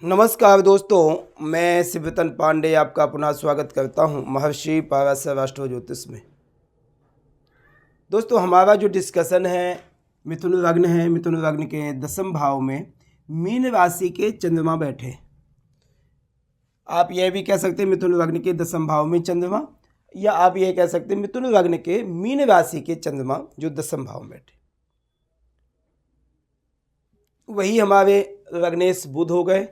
नमस्कार दोस्तों, मैं शिवरतन पांडे आपका पुनः स्वागत करता हूं महर्षि पाराशर राष्ट्र ज्योतिष में। दोस्तों, हमारा जो डिस्कशन है मिथुन लग्न है। मिथुन लग्न के 10वें भाव में मीन राशि के चंद्रमा बैठे। आप यह भी कह सकते हैं मिथुन लग्न के 10वें भाव में चंद्रमा, या आप यह कह सकते हैं मिथुन लग्न के मीन राशि के चंद्रमा जो 10वें भाव में बैठे। वही हमारे लग्नेश बुध हो गए।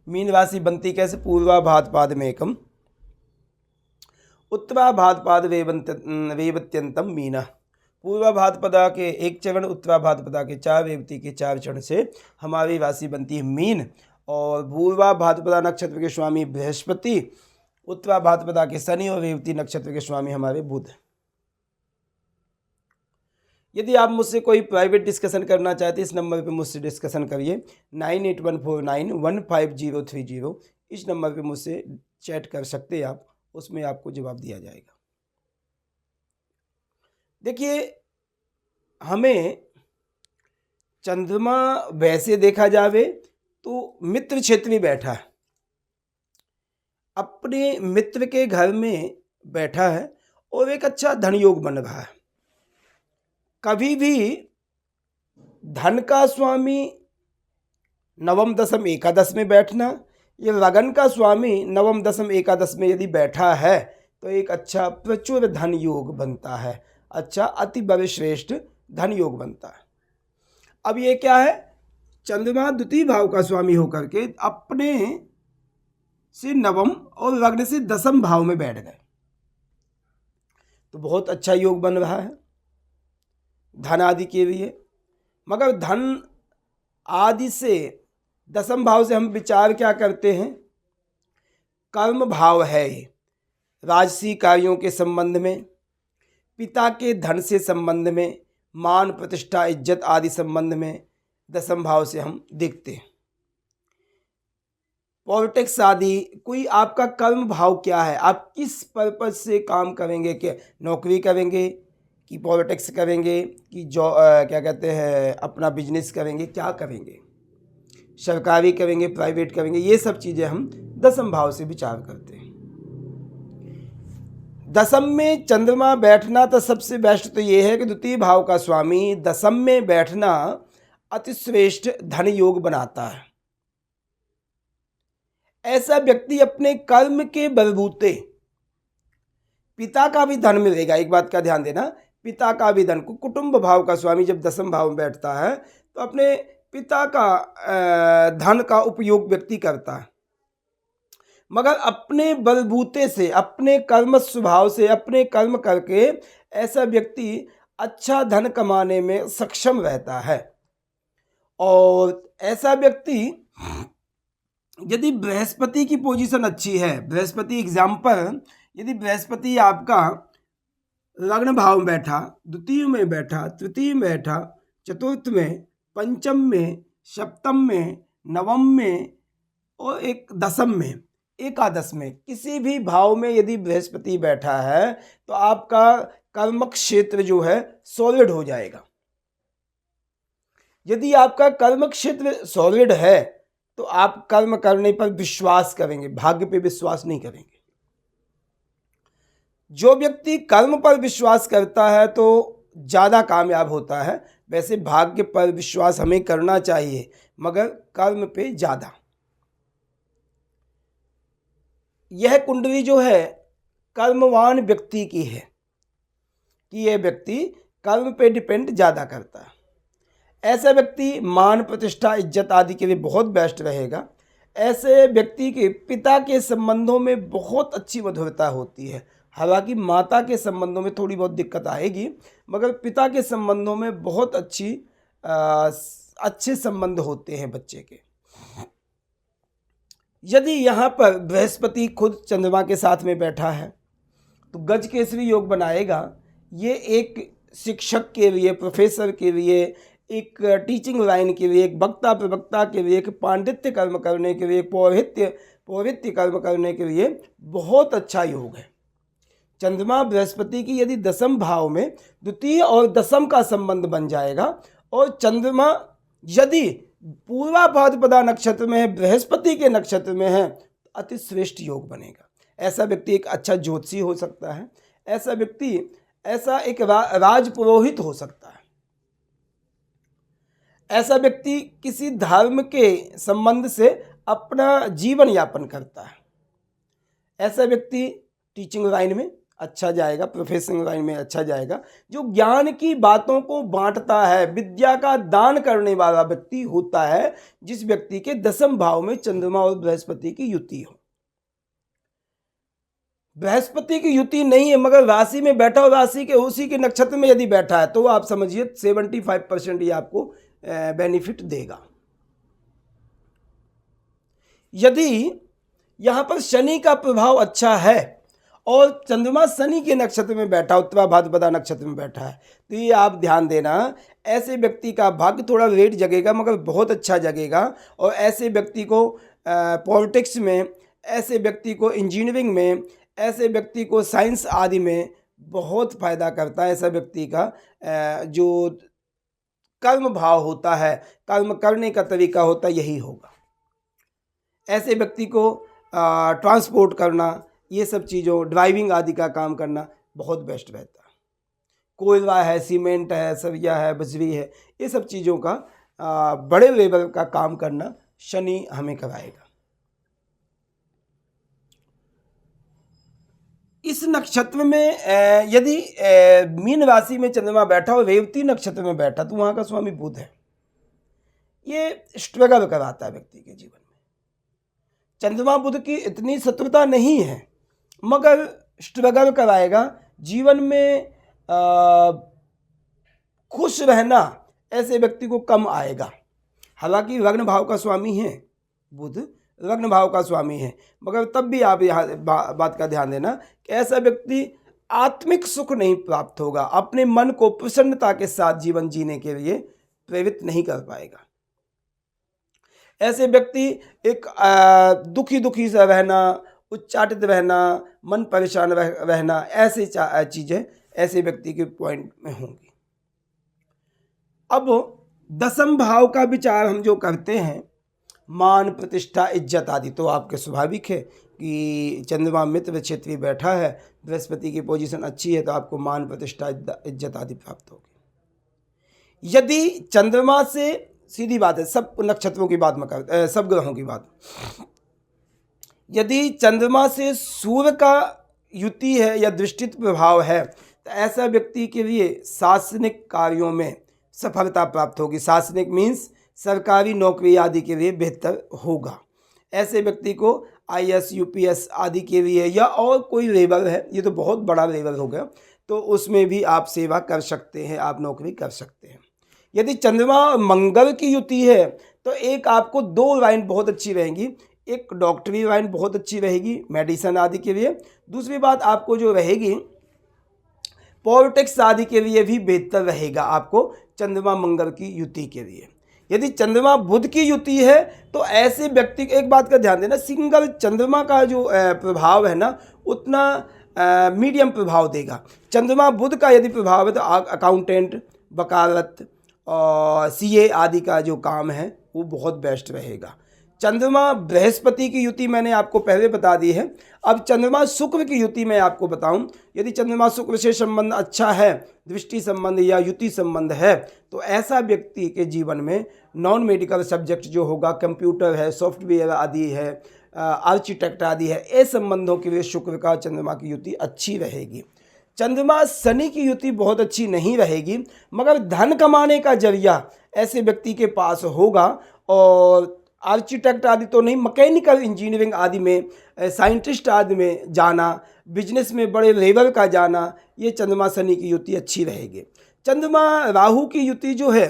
मीन राशि बनती कैसे? पूर्वा भाद्रपाद में एकम, उत्तरा भाद्रपाद रेवत्यंतम मीना। पूर्वा भाद्रपदा के एक चरण, उत्तरा भाद्रपदा के 4, रेवती के 4 चरण से हमारी राशि बनती है मीन। और पूर्वा भाद्रपदा नक्षत्र के स्वामी बृहस्पति, उत्तरा भाद्रपदा के शनि और रेवती नक्षत्र के स्वामी हमारे बुध। यदि आप मुझसे कोई प्राइवेट डिस्कशन करना चाहते हैं, इस नंबर पे मुझसे डिस्कशन करिए 9814915030। इस नंबर पे मुझसे चैट कर सकते हैं आप, उसमें आपको जवाब दिया जाएगा। देखिए, हमें चंद्रमा वैसे देखा जावे तो मित्र क्षेत्र में बैठा है, अपने मित्र के घर में बैठा है और एक अच्छा धन योग बन रहा है। कभी भी धन का स्वामी नवम दशम एकादश में बैठना, ये लगन का स्वामी नवम दशम एकादश में यदि बैठा है तो एक अच्छा प्रचुर धन योग बनता है, अच्छा अति बड़े श्रेष्ठ धन योग बनता है। अब ये क्या है? चंद्रमा द्वितीय भाव का स्वामी होकर के अपने से नवम और लग्न से 10वें भाव में बैठ गए, तो बहुत अच्छा योग बन रहा है धन आदि के लिए। मगर धन आदि से 10वें भाव से हम विचार क्या करते हैं? कर्म भाव है ये, राजसी कार्यों के संबंध में, पिता के धन से संबंध में, मान प्रतिष्ठा इज्जत आदि संबंध में 10वें भाव से हम देखते हैं। पॉलिटिक्स आदि, कोई आपका कर्म भाव क्या है? आप किस पर्पज से काम करेंगे? क्या नौकरी करेंगे कि पॉलिटिक्स करेंगे कि क्या कहते हैं अपना बिजनेस करेंगे, क्या करेंगे? सरकारी करेंगे, प्राइवेट करेंगे? ये सब चीज़ें हम 10वें भाव से विचार करते हैं। 10वें में चंद्रमा बैठना तो सबसे बेस्ट तो ये है कि द्वितीय भाव का स्वामी 10वें में बैठना अतिश्रेष्ठ धन योग बनाता है। ऐसा व्यक्ति अपने कर्म के बलबूते पिता का भी धन मिलेगा। एक बात का ध्यान देना, पिता का भी धन, कुटुंब भाव का स्वामी जब 10वें भाव में बैठता है तो अपने पिता का धन का उपयोग व्यक्ति करता है। मगर अपने बलबूते से, अपने कर्म स्वभाव से, अपने कर्म करके ऐसा व्यक्ति अच्छा धन कमाने में सक्षम रहता है। और ऐसा व्यक्ति यदि बृहस्पति की पोजीशन अच्छी है, बृहस्पति एग्जाम्पल, यदि बृहस्पति आपका लग्न भाव में बैठा, द्वितीय में बैठा, तृतीय में बैठा, चतुर्थ में, पंचम में, सप्तम में, नवम में और एक 10वें में, एकादश में, किसी भी भाव में यदि बृहस्पति बैठा है तो आपका कर्म क्षेत्र जो है सॉलिड हो जाएगा। यदि आपका कर्म क्षेत्र सॉलिड है तो आप कर्म करने पर विश्वास करेंगे, भाग्य पे विश्वास नहीं करेंगे। जो व्यक्ति कर्म पर विश्वास करता है तो ज़्यादा कामयाब होता है। वैसे भाग्य पर विश्वास हमें करना चाहिए, मगर कर्म पे ज़्यादा। यह कुंडली जो है कर्मवान व्यक्ति की है कि यह व्यक्ति कर्म पे डिपेंड ज़्यादा करता है। ऐसा व्यक्ति मान प्रतिष्ठा इज्जत आदि के लिए बहुत बेस्ट रहेगा। ऐसे व्यक्ति के पिता के संबंधों में बहुत अच्छी मधुरता होती है। हालांकि माता के संबंधों में थोड़ी बहुत दिक्कत आएगी, मगर पिता के संबंधों में बहुत अच्छे संबंध होते हैं बच्चे के। यदि यहाँ पर बृहस्पति खुद चंद्रमा के साथ में बैठा है तो गज केसरी योग बनाएगा। ये एक शिक्षक के लिए, प्रोफेसर के लिए, एक टीचिंग लाइन के लिए, एक वक्ता प्रवक्ता के लिए, एक पांडित्य कर्म करने के लिए, पौरोहित्य कर्म करने के लिए बहुत अच्छा योग है। चंद्रमा बृहस्पति की यदि 10वें भाव में द्वितीय और 10वें का संबंध बन जाएगा, और चंद्रमा यदि पूर्वा भाद्रपदा नक्षत्र में है, बृहस्पति के नक्षत्र में है, अति श्रेष्ठ योग बनेगा। ऐसा व्यक्ति एक अच्छा ज्योतिषी हो सकता है, ऐसा व्यक्ति ऐसा एक राजपुरोहित हो सकता है, ऐसा व्यक्ति किसी धर्म के संबंध से अपना जीवन यापन करता है, ऐसा व्यक्ति टीचिंग लाइन में अच्छा जाएगा, प्रोफेशनल लाइन में अच्छा जाएगा, जो ज्ञान की बातों को बांटता है, विद्या का दान करने वाला व्यक्ति होता है, जिस व्यक्ति के 10वें भाव में चंद्रमा और बृहस्पति की युति हो। बृहस्पति की युति नहीं है मगर राशि में बैठा हो, राशि के उसी के नक्षत्र में यदि बैठा है तो आप समझिए 75% ये आपको बेनिफिट देगा। यदि यहां पर शनि का प्रभाव अच्छा है और चंद्रमा शनि के नक्षत्र में बैठा, उत्तरा भाद्रपदा नक्षत्र में बैठा है, तो ये आप ध्यान देना, ऐसे व्यक्ति का भाग्य थोड़ा लेट जगेगा मगर बहुत अच्छा जगेगा। और ऐसे व्यक्ति को पॉलिटिक्स में, ऐसे व्यक्ति को इंजीनियरिंग में, ऐसे व्यक्ति को साइंस आदि में बहुत फायदा करता है। ऐसा व्यक्ति का जो कर्म भाव होता है, कर्म करने का तरीका होता है, यही होगा। ऐसे व्यक्ति को ट्रांसपोर्ट करना, ये सब चीज़ों, ड्राइविंग आदि का काम करना बहुत बेस्ट रहता है। कोयला है, सीमेंट है, सरिया है, बजरी है, ये सब चीज़ों का बड़े लेवल का काम करना शनि हमें कराएगा। इस नक्षत्र में यदि मीन राशि में चंद्रमा बैठा और रेवती नक्षत्र में बैठा तो वहाँ का स्वामी बुध है। ये स्ट्रगल कराता है व्यक्ति के जीवन में। चंद्रमा बुध की इतनी शत्रुता नहीं है मगर स्ट्रगल कराएगा। जीवन में खुश रहना ऐसे व्यक्ति को कम आएगा। हालांकि लग्न भाव का स्वामी है बुध, लग्न भाव का स्वामी है, मगर तब भी आप यहाँ बात का ध्यान देना कि ऐसा व्यक्ति आत्मिक सुख नहीं प्राप्त होगा, अपने मन को प्रसन्नता के साथ जीवन जीने के लिए प्रेरित नहीं कर पाएगा। ऐसे व्यक्ति एक दुखी दुखी सा रहना, उच्चाटित रहना, मन परेशान रहना, ऐसी चीज़ें ऐसे व्यक्ति के पॉइंट में होंगी। अब 10वें भाव का विचार हम जो करते हैं, मान, प्रतिष्ठा, इज्जत आदि, तो आपके स्वाभाविक है कि चंद्रमा मित्र क्षेत्रीय बैठा है, बृहस्पति की पोजीशन अच्छी है तो आपको मान, प्रतिष्ठा, इज्जत आदि प्राप्त होगी। यदि चंद्रमा से, सीधी बात है, सब नक्षत्रों की बात में करते, सब ग्रहों की बात, यदि चंद्रमा से सूर्य का युति है या दृष्टित प्रभाव है तो ऐसा व्यक्ति के लिए शासनिक कार्यों में सफलता प्राप्त होगी। शासनिक मीन्स सरकारी नौकरी आदि के लिए बेहतर होगा। ऐसे व्यक्ति को IAS, UPS आदि के लिए या और कोई लेवल है, ये तो बहुत बड़ा लेवल हो गया, तो उसमें भी आप सेवा कर सकते हैं, आप नौकरी कर सकते हैं। यदि चंद्रमा मंगल की युति है तो एक आपको 2 लाइन बहुत अच्छी रहेंगी। एक डॉक्टरी लाइन बहुत अच्छी रहेगी मेडिसिन आदि के लिए। दूसरी बात आपको जो रहेगी पॉलिटिक्स आदि के लिए भी बेहतर रहेगा आपको चंद्रमा मंगल की युति के लिए। यदि चंद्रमा बुध की युति है तो ऐसे व्यक्ति, एक बात का ध्यान देना, सिंगल चंद्रमा का जो प्रभाव है ना उतना मीडियम प्रभाव देगा। चंद्रमा बुध का यदि प्रभाव है तो अकाउंटेंट, वकालत और CA आदि का जो काम है वो बहुत बेस्ट रहेगा। चंद्रमा बृहस्पति की युति मैंने आपको पहले बता दी है। अब चंद्रमा शुक्र की युति मैं आपको बताऊं। यदि चंद्रमा शुक्र से संबंध अच्छा है, दृष्टि संबंध या युति संबंध है, तो ऐसा व्यक्ति के जीवन में नॉन मेडिकल सब्जेक्ट जो होगा, कंप्यूटर है, सॉफ्टवेयर आदि है, आर्किटेक्ट आदि है, ये संबंधों के लिए शुक्र का चंद्रमा की युति अच्छी रहेगी। चंद्रमा शनि की युति बहुत अच्छी नहीं रहेगी मगर धन कमाने का जरिया ऐसे व्यक्ति के पास होगा। और आर्किटेक्ट आदि तो नहीं, मैकेनिकल इंजीनियरिंग आदि में, साइंटिस्ट आदि में जाना, बिजनेस में बड़े लेवल का जाना, ये चंद्रमा शनि की युति अच्छी रहेगी। चंद्रमा राहु की युति जो है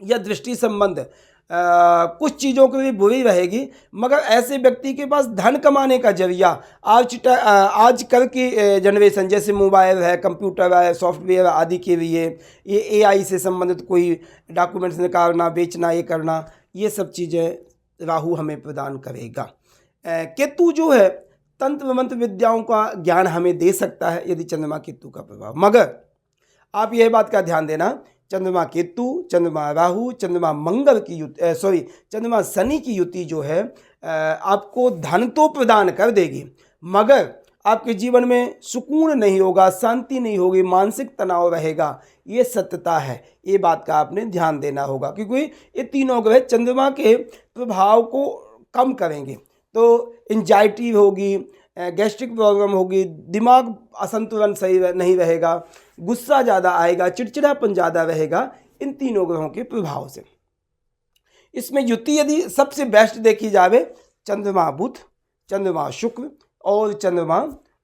या दृष्टि संबंध कुछ चीज़ों के लिए बुरी रहेगी मगर ऐसे व्यक्ति के पास धन कमाने का जरिया आजकल की जनरेशन, जैसे मोबाइल है, कंप्यूटर है, सॉफ्टवेयर आदि के लिए, ये AI से संबंधित कोई डॉक्यूमेंट्स निकालना, बेचना, ये करना, ये सब चीज़ें राहु हमें प्रदान करेगा। केतु जो है तंत्र मंत्र विद्याओं का ज्ञान हमें दे सकता है यदि चंद्रमा केतु का प्रभाव। मगर आप यह बात का ध्यान देना, चंद्रमा केतु, चंद्रमा राहु, चंद्रमा मंगल की युति चंद्रमा शनि की युति जो है आपको धन तो प्रदान कर देगी, मगर आपके जीवन में सुकून नहीं होगा, शांति नहीं होगी, मानसिक तनाव रहेगा। ये सत्यता है, ये बात का आपने ध्यान देना होगा, क्योंकि ये तीनों ग्रह चंद्रमा के प्रभाव को कम करेंगे। तो एंजाइटी होगी, गैस्ट्रिक प्रॉब्लम होगी, दिमाग असंतुलन सही नहीं रहेगा, गुस्सा ज़्यादा आएगा, चिड़चिड़ापन ज़्यादा रहेगा, इन तीनों ग्रहों के प्रभाव से। इसमें युति यदि सबसे बेस्ट देखी जाए, चंद्रमा बुध, चंद्रमा शुक्र और चंद्रमा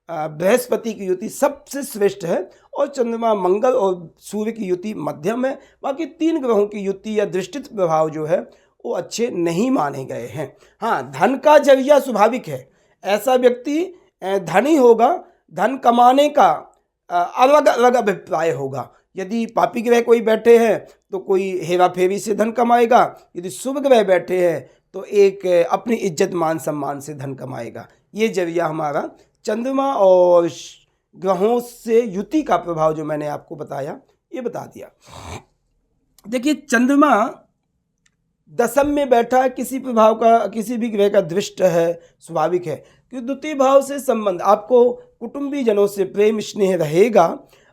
बृहस्पति की युति सबसे श्रेष्ठ है, और चंद्रमा मंगल और सूर्य की युति मध्यम है। बाकी तीन ग्रहों की युति या दृष्टित प्रभाव जो है वो अच्छे नहीं माने गए हैं। हाँ, धन का जरिया स्वाभाविक है, ऐसा व्यक्ति धनी होगा, धन कमाने का अलग अलग अभिप्राय होगा। यदि पापी ग्रह कोई बैठे हैं तो कोई हेरा फेरी से धन कमाएगा, यदि शुभ ग्रह बैठे हैं तो एक अपनी इज्जत मान सम्मान से धन कमाएगा। ये जरिया हमारा चंद्रमा और ग्रहों से युति का प्रभाव जो मैंने आपको बताया, ये बता दिया। देखिए, चंद्रमा दशम में बैठा किसी प्रभाव का, किसी भी ग्रह का दृष्ट है, स्वाभाविक है कि द्वितीय भाव से संबंध, आपको कुटुंबी जनों से प्रेम स्नेह रहेगा,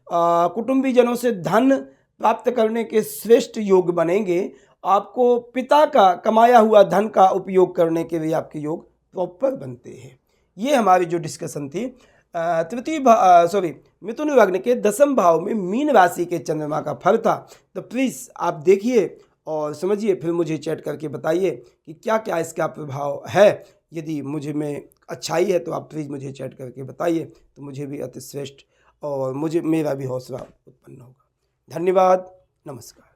कुटुंबी जनों से धन प्राप्त करने के श्रेष्ठ योग बनेंगे, आपको पिता का कमाया हुआ धन का उपयोग करने के लिए आपके योग प्रॉपर बनते हैं। ये हमारी जो डिस्कशन थी मिथुन लग्न के दशम भाव में मीन राशि के चंद्रमा का फल था। तो प्लीज़ आप देखिए और समझिए, फिर मुझे चैट करके बताइए कि क्या क्या इसका प्रभाव है। यदि मुझे में अच्छाई है तो आप प्लीज़ मुझे चैट करके बताइए, तो मुझे भी अति श्रेष्ठ और मेरा भी हौसला उत्पन्न होगा। धन्यवाद, नमस्कार।